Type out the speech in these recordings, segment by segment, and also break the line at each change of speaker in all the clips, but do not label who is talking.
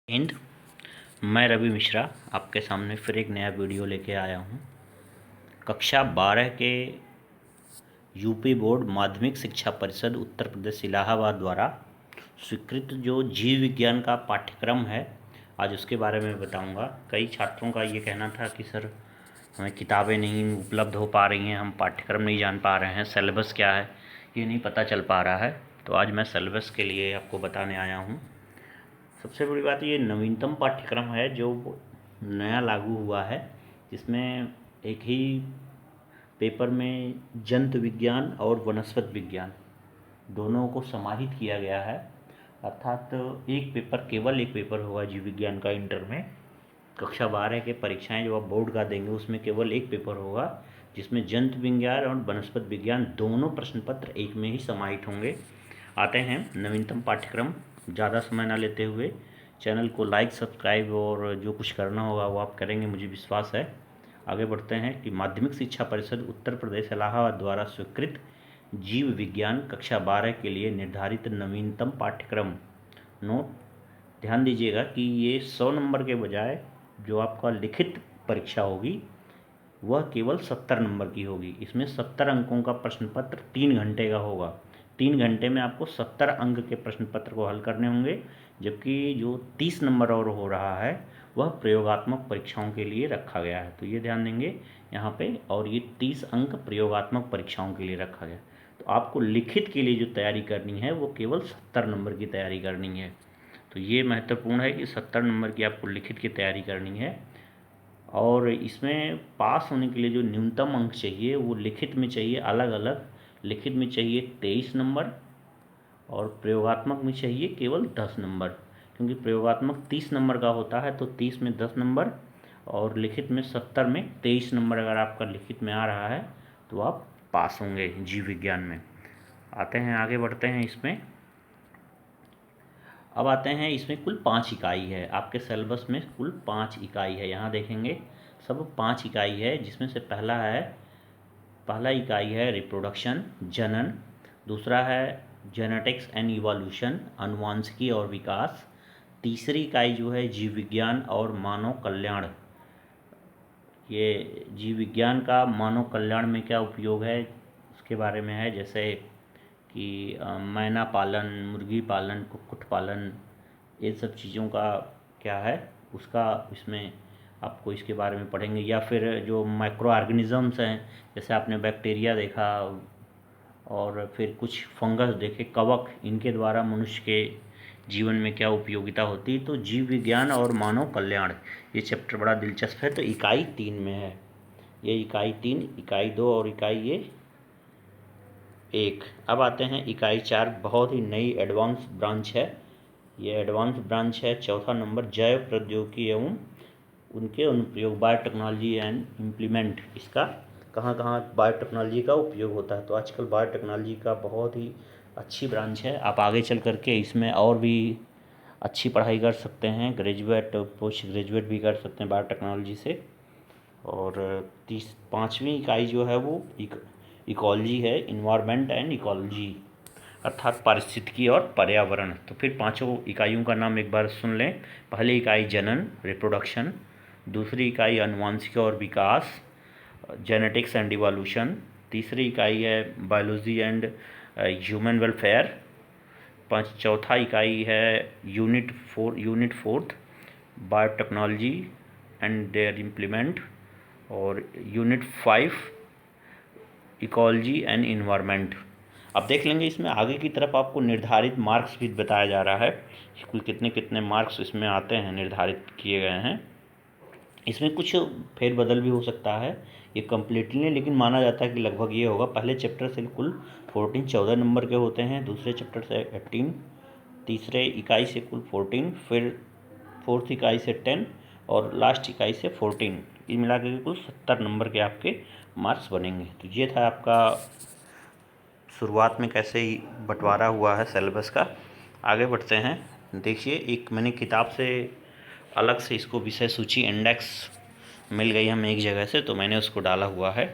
हिंद। मैं रवि मिश्रा आपके सामने फिर एक नया वीडियो लेके आया हूँ। कक्षा 12 के यूपी बोर्ड माध्यमिक शिक्षा परिषद उत्तर प्रदेश इलाहाबाद द्वारा स्वीकृत जो जीव विज्ञान का पाठ्यक्रम है, आज उसके बारे में बताऊंगा। कई छात्रों का ये कहना था कि सर हमें किताबें नहीं उपलब्ध हो पा रही हैं, हम पाठ्यक्रम नहीं जान पा रहे हैं, सिलेबस क्या है ये नहीं पता चल पा रहा है। तो आज मैं सिलेबस के लिए आपको बताने आया हूँ। सबसे बड़ी बात ये नवीनतम पाठ्यक्रम है जो नया लागू हुआ है, जिसमें एक ही पेपर में जंतु विज्ञान और वनस्पति विज्ञान दोनों को समाहित किया गया है। अर्थात केवल एक पेपर होगा जीव विज्ञान का इंटर में। कक्षा 12 के परीक्षाएं जो आप बोर्ड का देंगे उसमें केवल एक पेपर होगा, जिसमें जंतु विज्ञान और वनस्पति विज्ञान दोनों प्रश्न पत्र एक में ही समाहित होंगे। आते हैं नवीनतम पाठ्यक्रम। ज़्यादा समय ना लेते हुए चैनल को लाइक, सब्सक्राइब और जो कुछ करना होगा वो आप करेंगे, मुझे विश्वास है। आगे बढ़ते हैं कि माध्यमिक शिक्षा परिषद उत्तर प्रदेश इलाहाबाद द्वारा स्वीकृत जीव विज्ञान कक्षा 12 के लिए निर्धारित नवीनतम पाठ्यक्रम। नोट ध्यान दीजिएगा कि ये 100 नंबर के बजाय जो आपका लिखित परीक्षा होगी वह केवल 70 नंबर की होगी। इसमें 70 अंकों का प्रश्न पत्र 3 घंटे का होगा। 3 घंटे में आपको 70 अंक के प्रश्न पत्र को हल करने होंगे, जबकि जो 30 नंबर और हो रहा है वह प्रयोगात्मक परीक्षाओं के लिए रखा गया है। तो ये ध्यान देंगे यहाँ पे, और ये 30 अंक प्रयोगात्मक परीक्षाओं के लिए रखा गया। तो आपको लिखित के लिए जो तैयारी करनी है वो केवल 70 नंबर की तैयारी करनी है। तो ये महत्वपूर्ण है कि 70 नंबर की आपको लिखित की तैयारी करनी है। और इसमें पास होने के लिए जो न्यूनतम अंक चाहिए वो लिखित में चाहिए अलग अलग। लिखित में चाहिए 23 नंबर और प्रयोगात्मक में चाहिए केवल 10 नंबर, क्योंकि प्रयोगात्मक 30 नंबर का होता है। तो 30 में 10 नंबर और लिखित में 70 में 23 नंबर अगर आपका लिखित में आ रहा है तो आप पास होंगे जीव विज्ञान में। आते हैं, आगे बढ़ते हैं इसमें। अब आते हैं, इसमें कुल 5 इकाई है। आपके सिलेबस में कुल 5 इकाई है। यहाँ देखेंगे सब 5 इकाई है, जिसमें से पहला इकाई है रिप्रोडक्शन, जनन। दूसरा है जेनेटिक्स एंड इवोल्यूशन, अनुवांशिकी और विकास। तीसरी इकाई जो है जीव विज्ञान और मानव कल्याण। ये जीव विज्ञान का मानव कल्याण में क्या उपयोग है उसके बारे में है, जैसे कि मैना पालन, मुर्गी पालन, कुक्कुट पालन, ये सब चीज़ों का क्या है उसका इसमें आपको इसके बारे में पढ़ेंगे। या फिर जो माइक्रो ऑर्गेनिज़म्स हैं, जैसे आपने बैक्टीरिया देखा और फिर कुछ फंगस देखे, कवक, इनके द्वारा मनुष्य के जीवन में क्या उपयोगिता होती है। तो जीव विज्ञान और मानव कल्याण ये चैप्टर बड़ा दिलचस्प है। तो इकाई 3 में है ये, इकाई 3, इकाई 2 और इकाई 1। अब आते हैं इकाई 4, बहुत ही नई एडवांस ब्रांच है। ये एडवांस ब्रांच है। चौथा नंबर जैव प्रौद्योगिकी एवं उनके अनुप्रयोग, बायोटेक्नोलॉजी एंड इम्प्लीमेंट। इसका कहाँ कहाँ बायोटेक्नोलॉजी का उपयोग होता है। तो आजकल बायोटेक्नोलॉजी का बहुत ही अच्छी ब्रांच है। आप आगे चल करके इसमें और भी अच्छी पढ़ाई कर सकते हैं, ग्रेजुएट, पोस्ट ग्रेजुएट भी कर सकते हैं बायोटेक्नोलॉजी से। और 5वीं इकाई जो है वो इकोलॉजी है, इन्वायरमेंट एंड इकोलॉजी, अर्थात पारिस्थितिकी और पर्यावरण। तो फिर 5 इकाइयों का नाम एक बार सुन लें। पहली इकाई जनन, रिप्रोडक्शन। दूसरी इकाई अनुवांशिकी और विकास, जेनेटिक्स एंड इवोल्यूशन। तीसरी इकाई है बायोलॉजी एंड ह्यूमन वेलफेयर। चौथा इकाई है unit 4 biotechnology and their implement. और यूनिट 5 इकोलॉजी एंड इन्वायरमेंट। अब देख लेंगे इसमें आगे की तरफ आपको निर्धारित मार्क्स भी बताया जा रहा है, कुल कितने कितने मार्क्स इसमें आते हैं, निर्धारित किए गए हैं। इसमें कुछ फेरबदल भी हो सकता है, ये कम्प्लीटली नहीं, लेकिन माना जाता है कि लगभग ये होगा। पहले चैप्टर से कुल 14 नंबर के होते हैं, दूसरे चैप्टर से 18, तीसरे इकाई से कुल 14, फिर 4th इकाई से 10 और लास्ट इकाई से 14। ये मिला के कुल 70 नंबर के आपके मार्क्स बनेंगे। तो ये था आपका शुरुआत में कैसे ही बंटवारा हुआ है सिलेबस का। आगे बढ़ते हैं। देखिए, एक मैंने किताब से अलग से इसको विषय सूची इंडेक्स मिल गई हमें एक जगह से, तो मैंने उसको डाला हुआ है।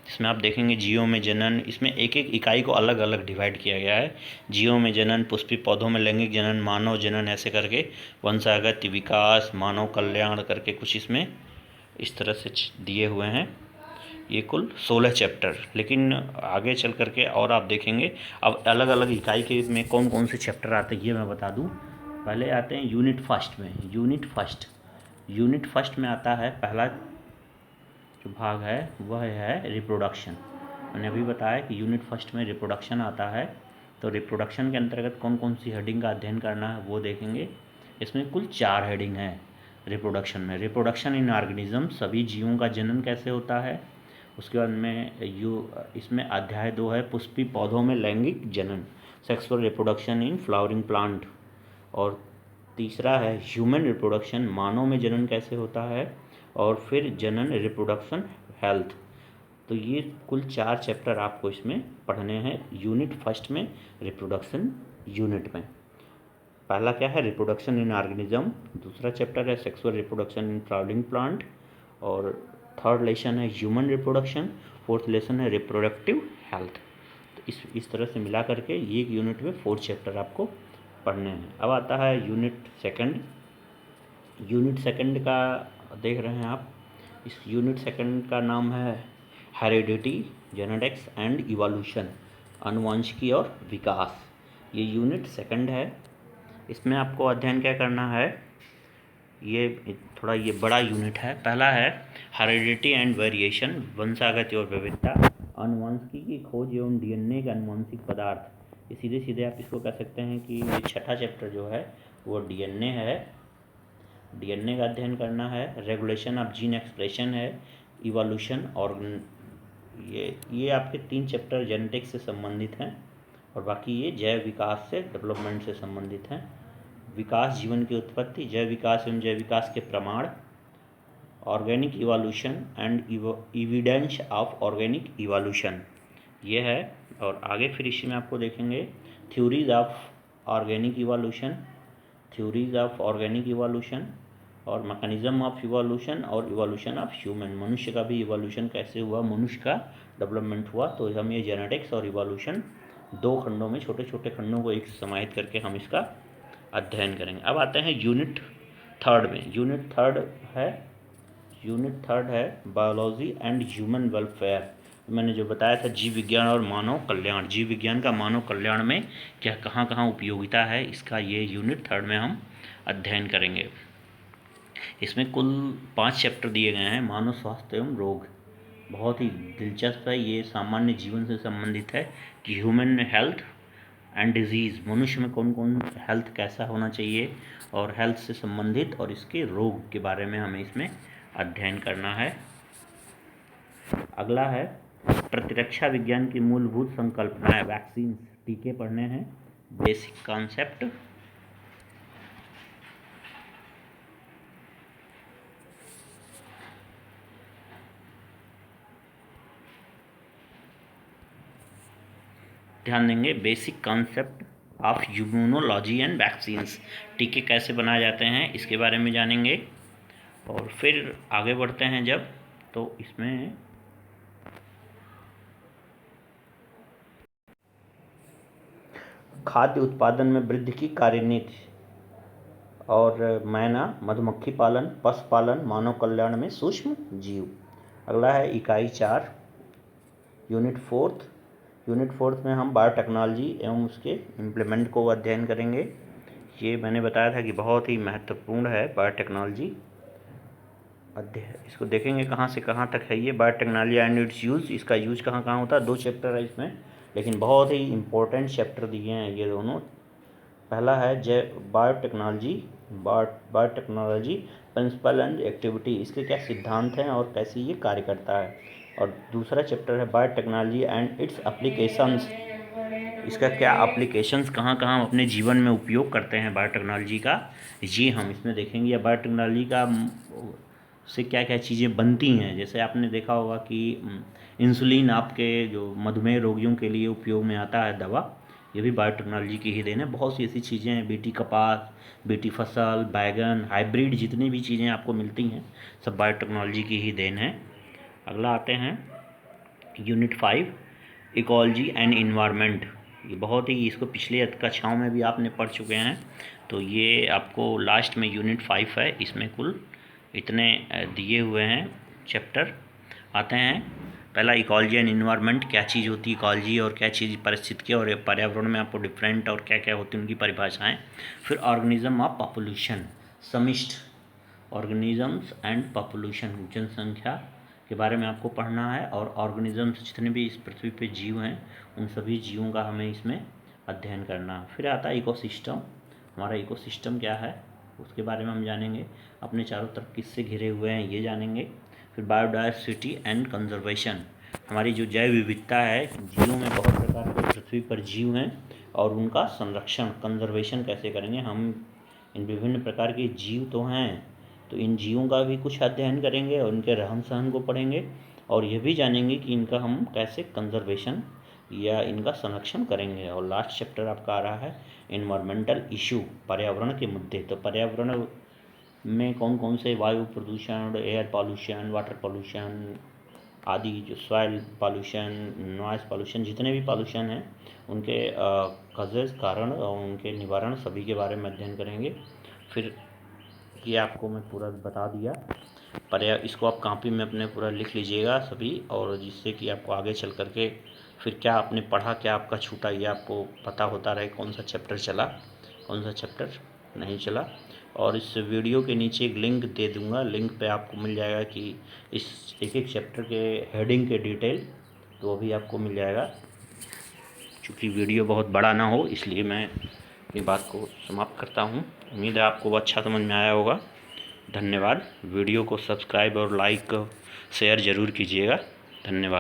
इसमें आप देखेंगे जीवों में जनन, इसमें एक एक इकाई को अलग अलग डिवाइड किया गया है। जीवों में जनन, पुष्पी पौधों में लैंगिक जनन, मानव जनन, ऐसे करके वंशागत विकास, मानव कल्याण करके कुछ इसमें इस तरह से दिए हुए हैं। ये कुल 16 चैप्टर, लेकिन आगे चल करके और आप देखेंगे अब अलग अलग इकाई के में कौन कौन से चैप्टर आते हैं ये मैं बता दूं। पहले आते हैं यूनिट फर्स्ट में। यूनिट फर्स्ट में आता है पहला जो भाग है वह है रिप्रोडक्शन। मैंने अभी बताया कि यूनिट फर्स्ट में रिप्रोडक्शन आता है, तो रिप्रोडक्शन के अंतर्गत कौन कौन सी हेडिंग का अध्ययन करना है वो देखेंगे। इसमें कुल 4 हेडिंग है रिप्रोडक्शन में। रिप्रोडक्शन इन ऑर्गेनिज्म, सभी जीवों का जनन कैसे होता है। उसके बाद में इसमें अध्याय 2 है पुष्पी पौधों में लैंगिक जनन, sexual reproduction in flowering plant. और तीसरा है ह्यूमन रिप्रोडक्शन, मानव में जनन कैसे होता है। और फिर जनन रिप्रोडक्शन हेल्थ। तो ये कुल 4 चैप्टर आपको इसमें पढ़ने हैं यूनिट फर्स्ट में, रिप्रोडक्शन यूनिट में। पहला क्या है रिप्रोडक्शन इन ऑर्गेनिज्म, दूसरा चैप्टर है sexual reproduction in flowering plant, और थर्ड लेसन है ह्यूमन रिप्रोडक्शन, फोर्थ लेसन है रिप्रोडक्टिव हेल्थ। तो इस तरह से मिला करके ये एक यूनिट में 4 चैप्टर आपको पढ़ने हैं। अब आता है यूनिट सेकंड। यूनिट सेकंड का देख रहे हैं आप, इस यूनिट सेकंड का नाम है हेरिडिटी, जेनेटिक्स एंड इवोल्यूशन, आनुवंशिकी और विकास। ये यूनिट सेकंड है। इसमें आपको अध्ययन क्या करना है, ये थोड़ा ये बड़ा यूनिट है। पहला है हेरिडिटी एंड वेरिएशन, वंशागति और विविधता, आनुवंशिकी की खोज एवं डीएनए के आनुवंशिक पदार्थ। ये सीधे सीधे आप इसको कह सकते हैं कि ये छठा चैप्टर जो है वो डीएनए है, डीएनए का अध्ययन करना है। रेगुलेशन ऑफ जीन एक्सप्रेशन है, इवोल्यूशन, और ये आपके 3 चैप्टर जेनेटिक्स से संबंधित हैं, और बाकी ये जैव विकास से, डेवलपमेंट से संबंधित हैं। विकास, जीवन की उत्पत्ति, जैव विकास एवं जैव विकास के प्रमाण, organic evolution and evidence of organic evolution, ये है। और आगे फिर इसी में आपको देखेंगे theories of organic evolution, theories of organic evolution, और मैकेनिज्म ऑफ इवोल्यूशन, और इवोल्यूशन ऑफ ह्यूमन, मनुष्य का भी इवोल्यूशन कैसे हुआ, मनुष्य का डेवलपमेंट हुआ। तो हम ये जेनेटिक्स और इवोल्यूशन 2 खंडों में, छोटे छोटे खंडों को एक समाहित करके हम इसका अध्ययन करेंगे। अब आते हैं यूनिट थर्ड में। यूनिट थर्ड है बायोलॉजी एंड ह्यूमन वेलफेयर। मैंने जो बताया था जीव विज्ञान और मानव कल्याण, जीव विज्ञान का मानव कल्याण में क्या कहाँ कहाँ उपयोगिता है, इसका ये यूनिट थर्ड में हम अध्ययन करेंगे। इसमें कुल 5 चैप्टर दिए गए हैं। मानव स्वास्थ्य एवं रोग बहुत ही दिलचस्प है, ये सामान्य जीवन से संबंधित है कि ह्यूमन हेल्थ एंड डिजीज़, मनुष्य में कौन कौन हेल्थ कैसा होना चाहिए, और हेल्थ से संबंधित और इसके रोग के बारे में हमें इसमें अध्ययन करना है। अगला है प्रतिरक्षा विज्ञान की मूलभूत संकल्पनाएं, वैक्सीन, टीके पढ़ने हैं, बेसिक कॉन्सेप्ट। ध्यान देंगे basic concept of immunology and vaccines, टीके कैसे बनाए जाते हैं इसके बारे में जानेंगे। और फिर आगे बढ़ते हैं जब, तो इसमें खाद्य उत्पादन में वृद्धि की कार्यनीति, और मैना, मधुमक्खी पालन, पशु पालन, मानव कल्याण में सूक्ष्म जीव। अगला है इकाई 4, यूनिट फोर्थ में हम बायोटेक्नोलॉजी एवं उसके इम्प्लीमेंट को अध्ययन करेंगे। ये मैंने बताया था कि बहुत ही महत्वपूर्ण है बायोटेक्नोलॉजी अध्ययन। इसको देखेंगे कहाँ से कहाँ तक है ये बायोटेक्नोलॉजी एंड इट्स यूज़, इसका यूज कहाँ कहाँ होता है। 2 चैप्टर है इसमें, लेकिन बहुत ही इम्पोर्टेंट चैप्टर दिए हैं ये दोनों। पहला है बायोटेक्नोलॉजी प्रिंसिपल एंड एक्टिविटी, इसके क्या सिद्धांत हैं और कैसे ये कार्य करता है। और दूसरा चैप्टर है बायोटेक्नोलॉजी एंड इट्स एप्लीकेशंस, इसका क्या एप्लीकेशंस, कहाँ कहाँ हम अपने जीवन में उपयोग करते हैं बायोटेक्नोलॉजी का, ये हम इसमें देखेंगे। या बायोटेक्नोलॉजी का से क्या क्या चीज़ें बनती हैं। जैसे आपने देखा होगा कि इंसुलिन आपके जो मधुमेह रोगियों के लिए उपयोग में आता है दवा, ये भी बायोटेक्नोलॉजी की ही देन है। बहुत सी ऐसी चीज़ें हैं, बीटी कपास, बीटी फसल, बैगन, हाइब्रिड, जितनी भी चीज़ें आपको मिलती हैं सब बायोटेक्नोलॉजी की ही देन है। अगला आते हैं यूनिट 5 इकोलॉजी एंड इन्वायरमेंट। ये बहुत ही, इसको पिछले कक्षाओं में भी आपने पढ़ चुके हैं, तो ये आपको लास्ट में यूनिट 5 है। इसमें कुल इतने दिए हुए हैं चैप्टर आते हैं। पहला इकोलॉजी एंड इन्वायरमेंट, क्या चीज़ होती है इकोलॉजी और क्या चीज़ पारिस्थितिकी और पर्यावरण में आपको डिफरेंट और क्या क्या होती है उनकी परिभाषाएँ। फिर ऑर्गेनिज्म ऑफ पॉपुलेशन, समिष्ट ऑर्गेनिजम्स एंड पॉपुलेशन, जनसंख्या के बारे में आपको पढ़ना है। और ऑर्गेनिजम्स जितने भी इस पृथ्वी पे जीव हैं उन सभी जीवों का हमें इसमें अध्ययन करना है। फिर आता है इकोसिस्टम, हमारा इकोसिस्टम क्या है उसके बारे में हम जानेंगे। अपने चारों तरफ किससे घिरे हुए हैं ये जानेंगे। फिर बायोडायवर्सिटी एंड कंजर्वेशन, हमारी जो जैव विविधता है, जीवों में बहुत प्रकार के पृथ्वी पर जीव हैं और उनका संरक्षण कंजर्वेशन कैसे करेंगे। हम इन विभिन्न प्रकार के जीव तो हैं, तो इन जीवों का भी कुछ अध्ययन करेंगे और उनके रहन सहन को पढ़ेंगे और ये भी जानेंगे कि इनका हम कैसे कंजर्वेशन या इनका संरक्षण करेंगे। और लास्ट चैप्टर आपका आ रहा है इन्वायरमेंटल इशू, पर्यावरण के मुद्दे। तो पर्यावरण में कौन कौन से, वायु प्रदूषण, एयर पॉल्यूशन, वाटर पॉल्यूशन आदि, जो सॉइल पॉल्यूशन, नॉइज़ पॉल्यूशन, जितने भी पॉल्यूशन हैं उनके कॉजेज़, कारण और उनके निवारण सभी के बारे में अध्ययन करेंगे। फिर ये आपको मैं पूरा बता दिया, पर इसको आप कॉपी में अपने पूरा लिख लीजिएगा सभी, और जिससे कि आपको आगे चल करके फिर क्या आपने पढ़ा, क्या आपका छूटा, ये आपको पता होता रहे कौन सा चैप्टर चला, कौन सा चैप्टर नहीं चला। और इस वीडियो के नीचे एक लिंक दे दूँगा, लिंक पे आपको मिल जाएगा कि इस एक एक चैप्टर के हेडिंग के डिटेल, तो वो भी आपको मिल जाएगा। चूँकि वीडियो बहुत बड़ा ना हो इसलिए मैं अपनी बात को समाप्त करता हूँ। उम्मीद है आपको अच्छा समझ में आया होगा। धन्यवाद। वीडियो को सब्सक्राइब और लाइक शेयर ज़रूर कीजिएगा। धन्यवाद।